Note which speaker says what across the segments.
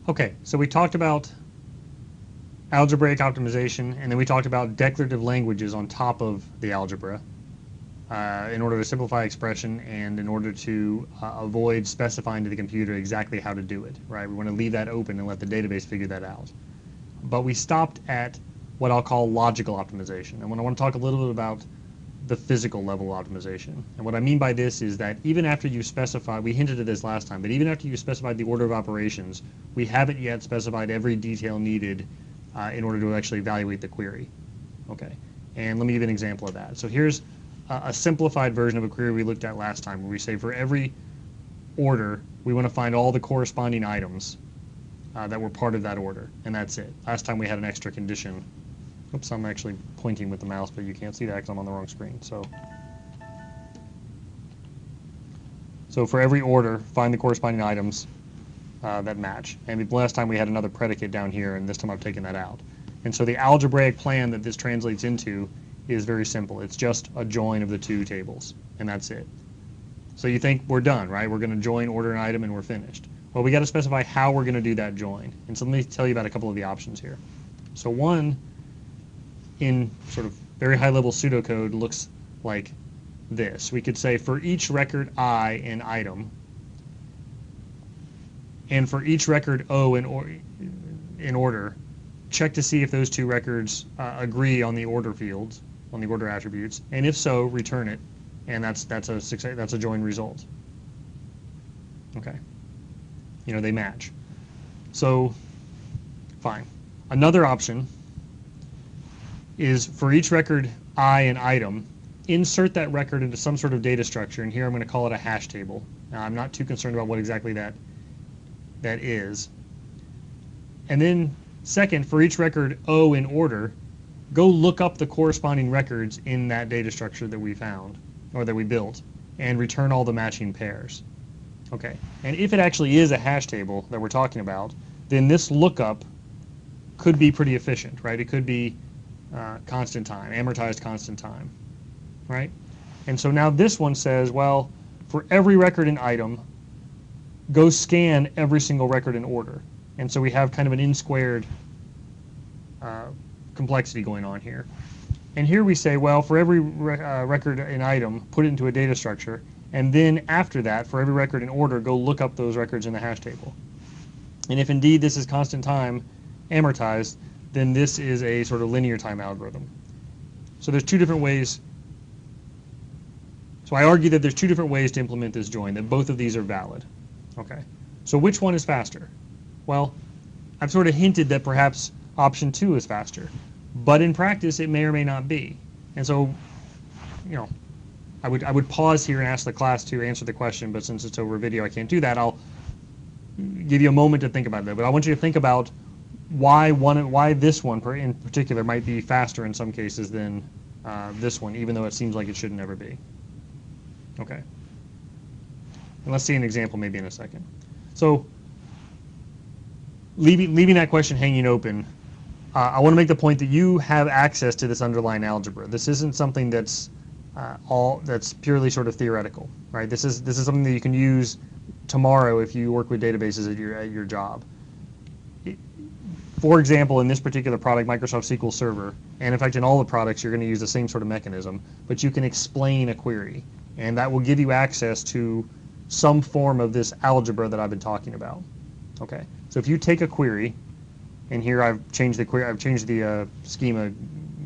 Speaker 1: Okay, so we talked about algebraic optimization, and then we talked about declarative languages on top of the algebra in order to simplify expression and in order to avoid specifying to the computer exactly how to do it, right? We want to leave that open and let the database figure that out. But we stopped at what I'll call logical optimization. And I want to talk a little bit about the physical level optimization. And what I mean by this is that even after you specify, we hinted at this last time, but even after you specified the order of operations, we haven't yet specified every detail needed in order to actually evaluate the query. Okay, and let me give you an example of that. So here's a simplified version of a query we looked at last time, where we say for every order, we want to find all the corresponding items that were part of that order, and that's it. Last time we had an extra condition. Oops, I'm actually pointing with the mouse, but you can't see that because I'm on the wrong screen. So for every order, find the corresponding items that match. And last time we had another predicate down here, and this time I've taken that out. And so the algebraic plan that this translates into is very simple. It's just a join of the two tables, and that's it. So you think we're done, right? We're going to join order and item, and we're finished. Well, we got to specify how we're going to do that join. And so let me tell you about a couple of the options here. So one, in sort of very high-level pseudocode, looks like this. We could say for each record I in item, and for each record O in order, check to see if those two records agree on the order fields, on the order attributes, and if so, return it, and that's a join result. Okay, you know, they match. So fine. Another option is for each record I in item, insert that record into some sort of data structure, and here I'm going to call it a hash table. Now, I'm not too concerned about what exactly that is. And then second, for each record O in order, go look up the corresponding records in that data structure that we found, or that we built, and return all the matching pairs. Okay, and if it actually is a hash table that we're talking about, then this lookup could be pretty efficient, right? It could be constant time, amortized constant time, right? And so now this one says, well, for every record in item, go scan every single record in order. And so we have kind of an n-squared complexity going on here. And here we say, well, for every record in item, put it into a data structure, and then after that, for every record in order, go look up those records in the hash table. And if indeed this is constant time amortized, then this is a sort of linear time algorithm. So there's two different ways. So I argue that there's two different ways to implement this join, that both of these are valid. Okay, so which one is faster? Well, I've sort of hinted that perhaps option 2 is faster, but in practice it may or may not be. And so, you know, I would pause here and ask the class to answer the question, but since it's over video I can't do that. I'll give you a moment to think about that. But I want you to think about why this one in particular might be faster in some cases than this one, even though it seems like it should never be. Okay. And let's see an example maybe in a second. So leaving that question hanging open, I want to make the point that you have access to this underlying algebra. This isn't something that's that's purely sort of theoretical, right? This is something that you can use tomorrow if you work with databases at your job. For example, in this particular product, Microsoft SQL Server, and in fact in all the products you're going to use the same sort of mechanism, but you can explain a query, and that will give you access to some form of this algebra that I've been talking about. Okay, so if you take a query, and here I've changed the query, I've changed the schema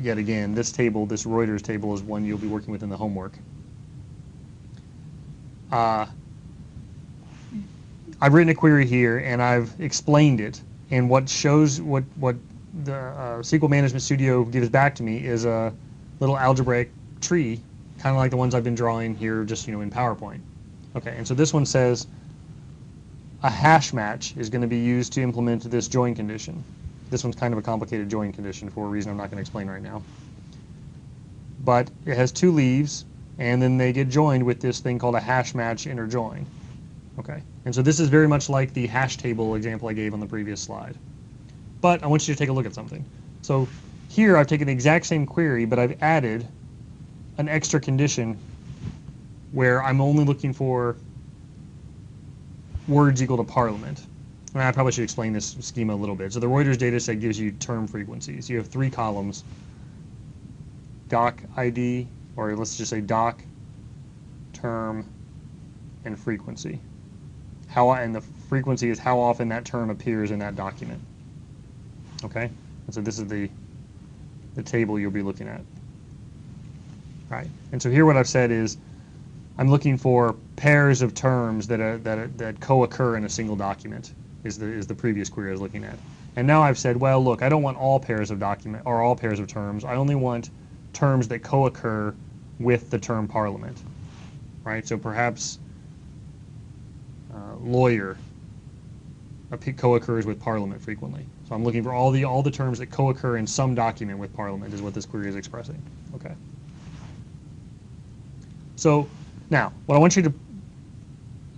Speaker 1: yet again. This table, this Reuters table, is one you'll be working with in the homework. I've written a query here, and I've explained it. And what shows what the SQL Management Studio gives back to me is a little algebraic tree, kind of like the ones I've been drawing here, just in PowerPoint. Okay, and so this one says a hash match is going to be used to implement this join condition. This one's kind of a complicated join condition for a reason I'm not going to explain right now. But it has two leaves, and then they get joined with this thing called a hash match inner join. Okay, and so this is very much like the hash table example I gave on the previous slide. But I want you to take a look at something. So here I've taken the exact same query, but I've added an extra condition where I'm only looking for words equal to parliament. I probably should explain this schema a little bit. So the Reuters data set gives you term frequencies. You have 3 columns: doc ID, or let's just say doc, term, and frequency. And the frequency is how often that term appears in that document. Okay? And so this is the table you'll be looking at. All right. And so here what I've said is I'm looking for pairs of terms that co-occur in a single document is the previous query I was looking at. And now I've said, well, look, I don't want all pairs of all pairs of terms. I only want terms that co-occur with the term parliament. Right? So perhaps lawyer co-occurs with parliament frequently. So I'm looking for all the terms that co-occur in some document with parliament is what this query is expressing. Okay. So now, what I want you to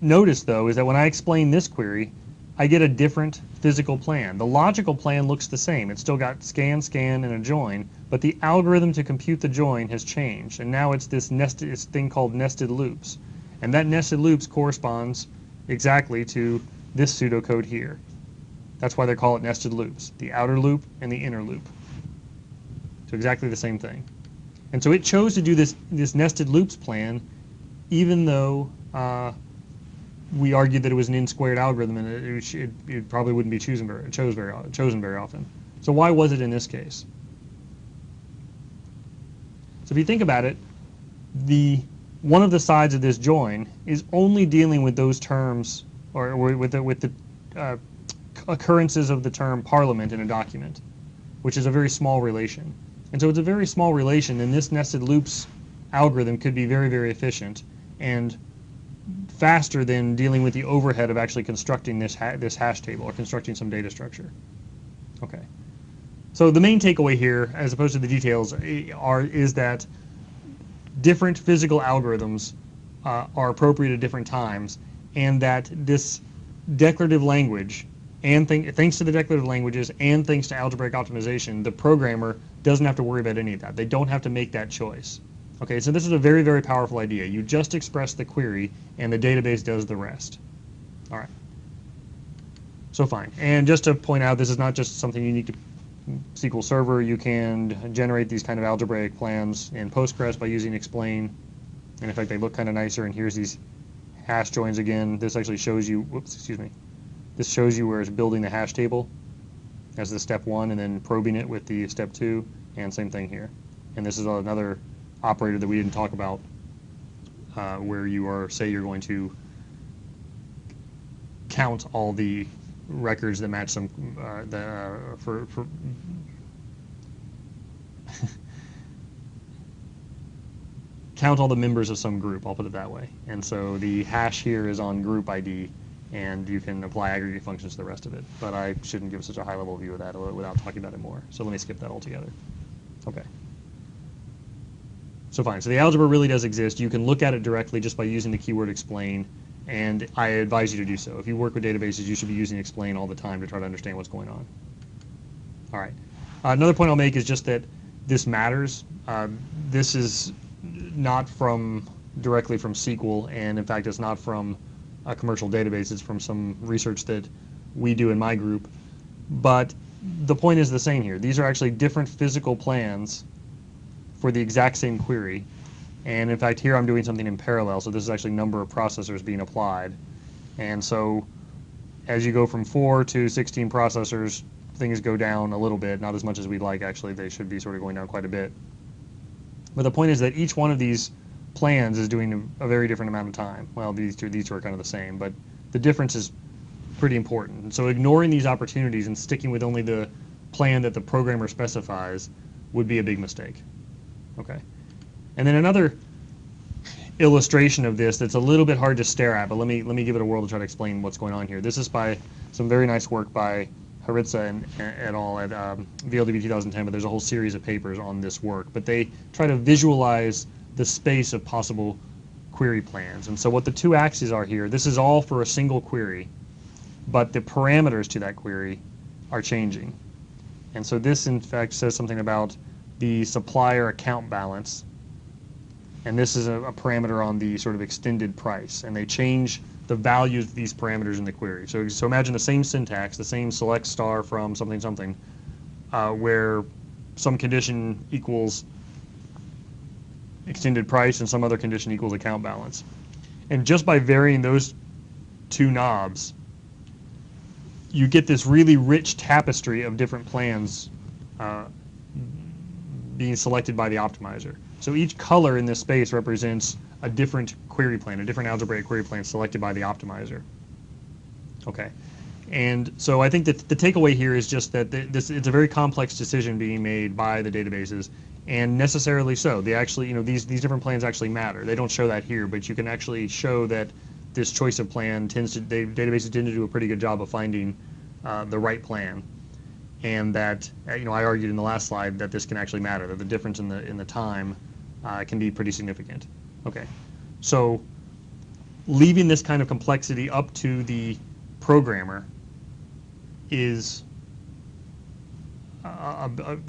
Speaker 1: notice, though, is that when I explain this query, I get a different physical plan. The logical plan looks the same. It's still got scan, scan, and a join, but the algorithm to compute the join has changed, and now it's this thing called nested loops. And that nested loops corresponds exactly to this pseudocode here. That's why they call it nested loops, the outer loop and the inner loop. So exactly the same thing. And so it chose to do this nested loops plan even though we argued that it was an n-squared algorithm and it probably wouldn't be chosen very often. So why was it in this case? So if you think about it, one of the sides of this join is only dealing with those terms, or with the occurrences of the term parliament in a document, which is a very small relation. And so it's a very small relation, and this nested loops algorithm could be very, very efficient and faster than dealing with the overhead of actually constructing this hash table or constructing some data structure. Okay. So the main takeaway here, as opposed to the details, is that different physical algorithms are appropriate at different times, and that this declarative language, and thanks to the declarative languages and thanks to algebraic optimization, the programmer doesn't have to worry about any of that. They don't have to make that choice. Okay, so this is a very, very powerful idea. You just express the query, and the database does the rest. All right. So fine. And just to point out, this is not just something unique to SQL Server. You can generate these kind of algebraic plans in Postgres by using explain. And in fact, they look kind of nicer. And here's these hash joins again. This actually shows you, whoops, excuse me. This shows you where it's building the hash table as the step 1 and then probing it with the step 2, and same thing here. And this is another operator that we didn't talk about where say you're going to count all the records that match some count all the members of some group, I'll put it that way. And so the hash here is on group ID, and you can apply aggregate functions to the rest of it. But I shouldn't give such a high-level view of that without talking about it more. So let me skip that altogether. Okay. So fine. So the algebra really does exist. You can look at it directly just by using the keyword explain, and I advise you to do so. If you work with databases, you should be using explain all the time to try to understand what's going on. All right. Another point I'll make is just that this matters. This is not directly from SQL, and in fact, it's not from a commercial database. It's from some research that we do in my group. But the point is the same here. These are actually different physical plans for the exact same query. And in fact, here I'm doing something in parallel. So this is actually number of processors being applied. And so as you go from 4 to 16 processors, things go down a little bit, not as much as we'd like, actually. They should be sort of going down quite a bit. But the point is that each one of these plans is doing a very different amount of time. Well, these two are kind of the same, but the difference is pretty important. And so ignoring these opportunities and sticking with only the plan that the programmer specifies would be a big mistake. Okay. And then another illustration of this that's a little bit hard to stare at, but let me give it a whirl to try to explain what's going on here. This is by some very nice work by Haritza and et al. At VLDB 2010, but there's a whole series of papers on this work. But they try to visualize the space of possible query plans. And so what the two axes are here, this is all for a single query, but the parameters to that query are changing. And so this, in fact, says something about the supplier account balance, and this is a parameter on the sort of extended price, and they change the values of these parameters in the query. So imagine the same syntax, the same select star from something something, where some condition equals extended price and some other condition equals account balance. And just by varying those two knobs, you get this really rich tapestry of different plans being selected by the optimizer. So each color in this space represents a different query plan, a different algebraic query plan selected by the optimizer. Okay, and so I think that the takeaway here is just that it's a very complex decision being made by the databases, and necessarily so. They actually, these different plans actually matter. They don't show that here, but you can actually show that this choice of plan databases tend to do a pretty good job of finding the right plan, and that I argued in the last slide that this can actually matter, that the difference in the time can be pretty significant. Okay, so leaving this kind of complexity up to the programmer is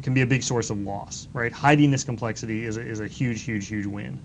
Speaker 1: can be a big source of loss, right? Hiding this complexity is a huge win.